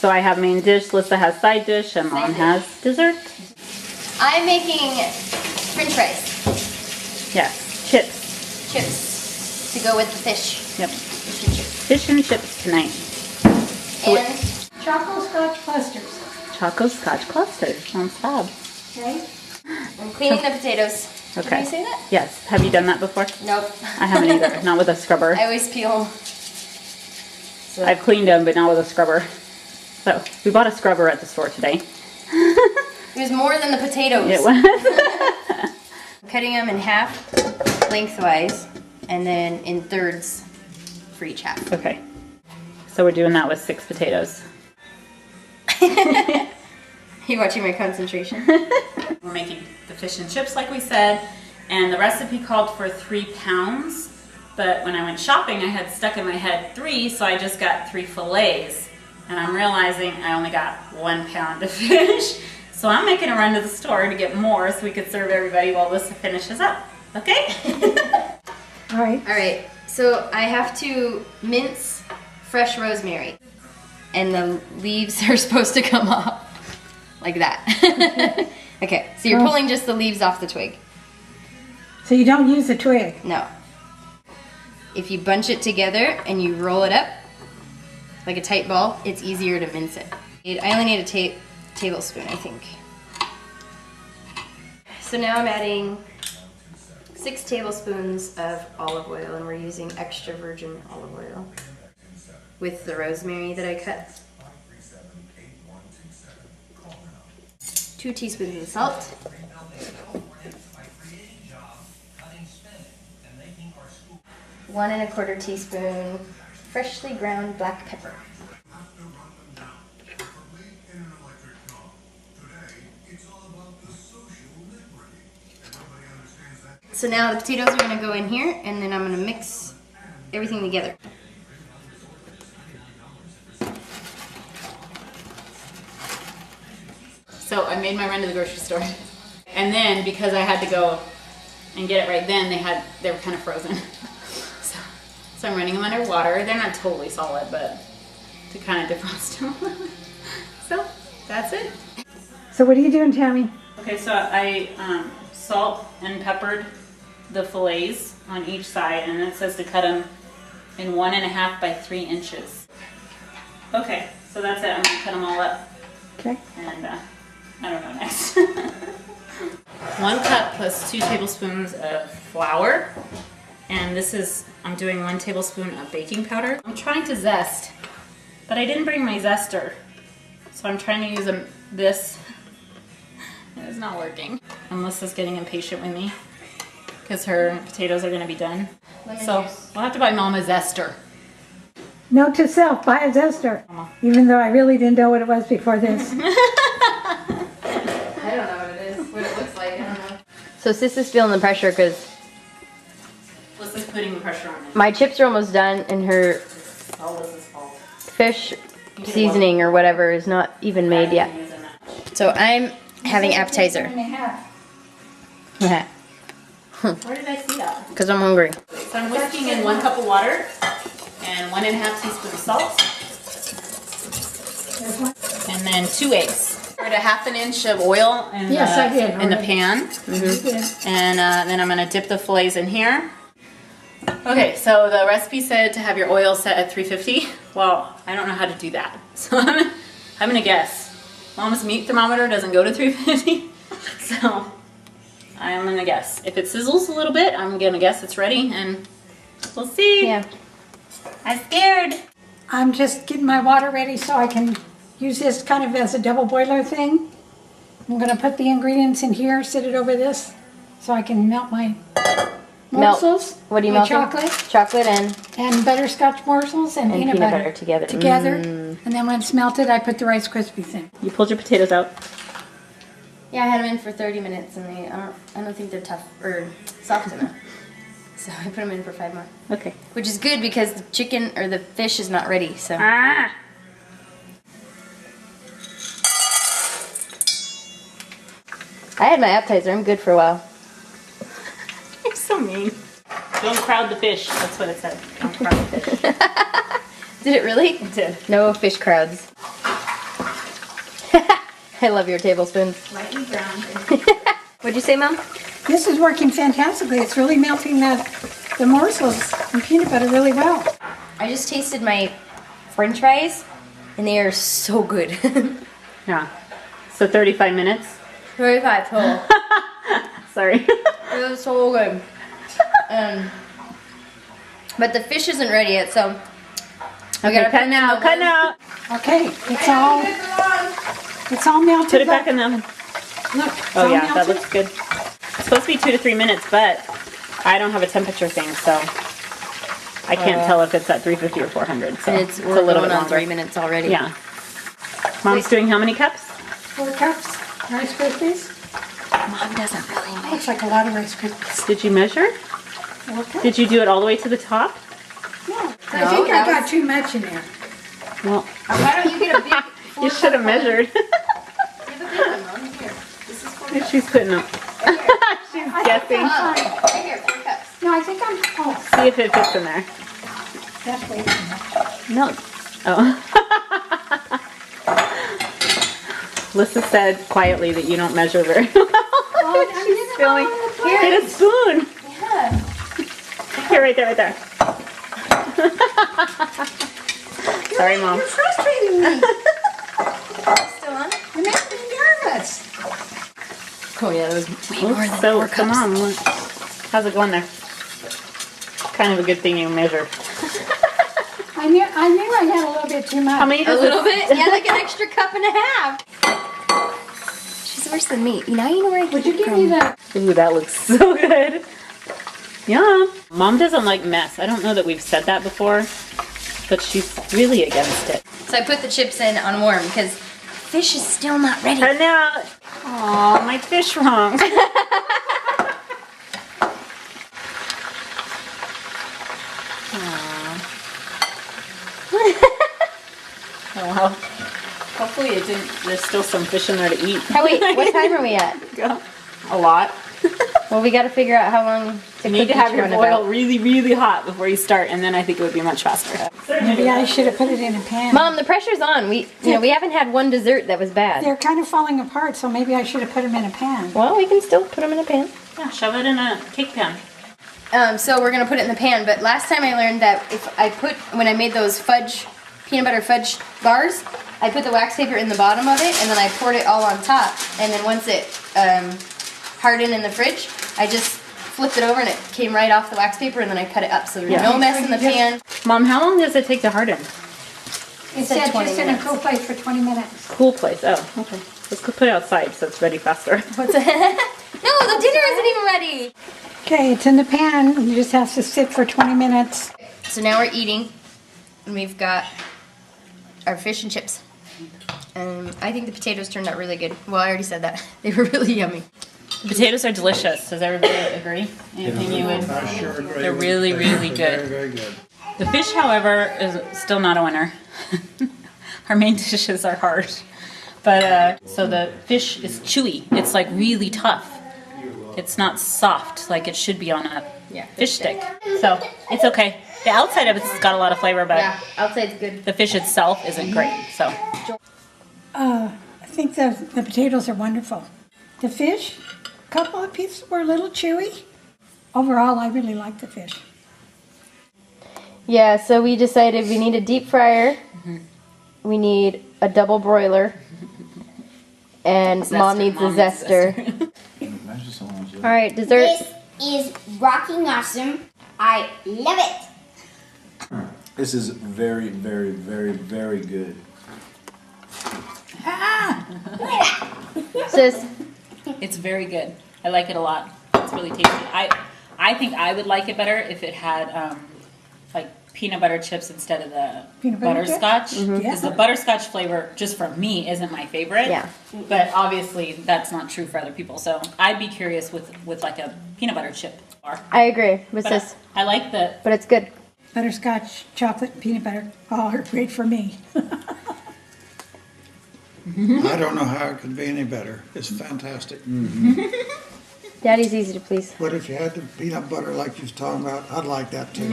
So I have main dish, Lissa has side dish, and Mom has dessert. I'm making French fries. Yes, chips. Chips to go with the fish. Yep. Fish and chips. Fish and chips tonight. And Choco-scotch clusters. Choco-scotch clusters. Sounds fab. Okay. I'm cleaning the potatoes. Okay. Can you say that? Yes. Have you done that before? Nope. I haven't either. Not with a scrubber. I always peel. So. I've cleaned them, but not with a scrubber. So we bought a scrubber at the store today. It was more than the potatoes. It was. I'm cutting them in half lengthwise and then in thirds for each half. Okay. So we're doing that with 6 potatoes. You watching my concentration? We're making the fish and chips like we said, and the recipe called for 3 pounds, but when I went shopping I had stuck in my head 3, so I just got 3 fillets, and I'm realizing I only got 1 pound of fish, so I'm making a run to the store to get more so we could serve everybody while Lissa finishes up. Okay? Alright, so I have to mince fresh rosemary, and the leaves are supposed to come off like that. Okay, so you're pulling just the leaves off the twig. So you don't use the twig? No. If you bunch it together and you roll it up like a tight ball, it's easier to mince it. I only need a tablespoon, I think. So now I'm adding 6 tablespoons of olive oil, and we're using extra virgin olive oil with the rosemary that I cut. 2 teaspoons of salt. 1 1/4 teaspoon freshly ground black pepper. So now the potatoes are going to go in here, and then I'm going to mix everything together. So I made my run to the grocery store, and then because I had to go and get it right then, they were kind of frozen. So I'm running them under water. They're not totally solid, but to kind of defrost them. So that's it. So what are you doing, Tammy? Okay, so I salt and peppered the fillets on each side, and it says to cut them in 1.5 by 3 inches. Okay, so that's it. I'm gonna cut them all up. Okay. And I don't know next. 1 cup plus 2 tablespoons of flour. And this is, I'm doing 1 tablespoon of baking powder. I'm trying to zest, but I didn't bring my zester. So I'm trying to use this, and it's not working. And Lissa's getting impatient with me because her potatoes are gonna be done. So we'll have to buy Mom a zester. Note to self, buy a zester. Even though I really didn't know what it was before this. I don't know what it is, what it looks like, I don't know. So Sis is feeling the pressure because Lissa's putting the pressure on it. my chips are almost done, and her All Lissa's fault. fish seasoning or whatever is not even made yet. So I'm having appetizer. 1.5. Yeah. Where did I see that? Because I'm hungry. So I'm whisking in 1 cup of water and 1.5 teaspoons of salt. And then 2 eggs. Put a 1/2 inch of oil in, Yes, I did in the already. pan. Mm-hmm. And then I'm gonna dip the fillets in here. Okay, so the recipe said to have your oil set at 350. Well, I don't know how to do that. So I'm gonna guess. Mom's meat thermometer doesn't go to 350. So I'm gonna guess. If it sizzles a little bit, I'm gonna guess it's ready, and we'll see. Yeah. I'm scared. I'm just getting my water ready so I can use this kind of as a double boiler thing. I'm going to put the ingredients in here, sit it over this, so I can melt my morsels. What do you my melt? chocolate. Chocolate and Butterscotch morsels and peanut butter together. And then when it's melted, I put the Rice Krispies in. You pulled your potatoes out. Yeah, I had them in for 30 minutes, and I don't think they're tough or soft enough. So I put them in for 5 more. Okay. Which is good because the chicken or the fish is not ready. So. Ah! I had my appetizer. I'm good for a while. You're so mean. Don't crowd the fish. That's what it said. Don't crowd the fish. Did it really? It did. No fish crowds. I love your tablespoons. Lightly browned. What'd you say, Mom? This is working fantastically. It's really melting the morsels and peanut butter really well. I just tasted my French fries, and they are so good. Yeah. So 35 minutes. 35 total. Sorry. It was so good. But the fish isn't ready yet, so we Okay, gotta cut now. Cut now. Okay, it's all melted. Put it back in the oven. Look, it's Oh all yeah, that melted. looks good. It's supposed to be 2 to 3 minutes, but I don't have a temperature thing, so I can't tell if it's at 350 or 400. So and it's we're a little going bit on longer. 3 minutes already. Yeah. Mom's doing how many cups? 4 cups Rice Krispies. Mom doesn't really make. Looks like a lot of Rice Krispies. Did you measure? Okay. Did you do it all the way to the top? No, I No, think I that got was- too much in there. Well, Why don't you get a big? you should have measured. She's putting them. She's guessing. Right here, 4 cups. No, I think I'm. Oh, See if it fits in there. that's way too much. No. Oh. Lissa said quietly that you don't measure very well. Oh, I She's feeling. Here. Get a spoon. Yeah. Here, right there, right there. Sorry, Mom. You're frustrating me. Still on? You're making me nervous. Oh yeah, that was way more than So, 4 cups. come on. Look. How's it going there? Kind of a good thing you measured. I knew I had a little bit too much. How many A does little this- bit? Yeah, like an extra cup and a half. She's worse than me. Now you know where I Would keep you it give from. me that? Ooh, that looks so good. Yum. Mom doesn't like mess. I don't know that we've said that before, but she's really against it. So I put the chips in on warm because fish is still not ready. And now, oh, my fish wrong. Oh well. Hopefully it didn't. There's still some fish in there to eat. Oh wait, what time are we at? A lot. Well, we got to figure out how long to You need cook to have each your one boil about. really, really hot before you start, and then I think it would be much faster. Maybe I should have put it in a pan. Mom, the pressure's on. We haven't had one dessert that was bad. They're kind of falling apart, so maybe I should have put them in a pan. Well, we can still put them in a pan. Yeah, shove it in a cake pan. So we're gonna put it in the pan. But last time I learned that when I made those peanut butter fudge bars, I put the wax paper in the bottom of it, and then I poured it all on top. And then once it hardened in the fridge, I just flipped it over, and it came right off the wax paper, and then I cut it up so there was no mess in the pan. Mom, how long does it take to harden? It said said 20 just in a minutes. cool place for 20 minutes. Cool place. Oh, okay. Let's go put it outside so it's ready faster. What's that? No, the dinner isn't even ready. Okay, it's in the pan. You just have to sit for 20 minutes. So now we're eating, and we've got our fish and chips. I think the potatoes turned out really good. Well, I already said that. They were really yummy. Potatoes are delicious. Does everybody agree? Anything you would? I sure agree. They're really, really good. Very, very good. The fish, however, is still not a winner. Our main dishes are hard. But, so the fish is chewy. It's like really tough. It's not soft like it should be on a fish stick. So, it's okay. The outside of it's got a lot of flavor, but Yeah, outside's good. the fish itself isn't great. So, I think the potatoes are wonderful. The fish, a couple of pieces were a little chewy. Overall, I really like the fish. Yeah, so we decided we need a deep fryer. We need a double broiler. And Mom needs a zester. All right, dessert. This is rocking awesome. I love it. This is very, very, very, very good. Sis, it's very good. I like it a lot. It's really tasty. I think I would like it better if it had like peanut butter chips instead of the Peanut butter chips? butterscotch. Mhm. Because Yeah. the butterscotch flavor, just for me, isn't my favorite. Yeah. But obviously, that's not true for other people. So I'd be curious with like a peanut butter chip bar. I agree with But sis, I like the. but it's good. Butterscotch, chocolate, peanut butter, all are great for me. I don't know how it could be any better. It's fantastic. Daddy's easy to please. But if you had the peanut butter like you was talking about, I'd like that too.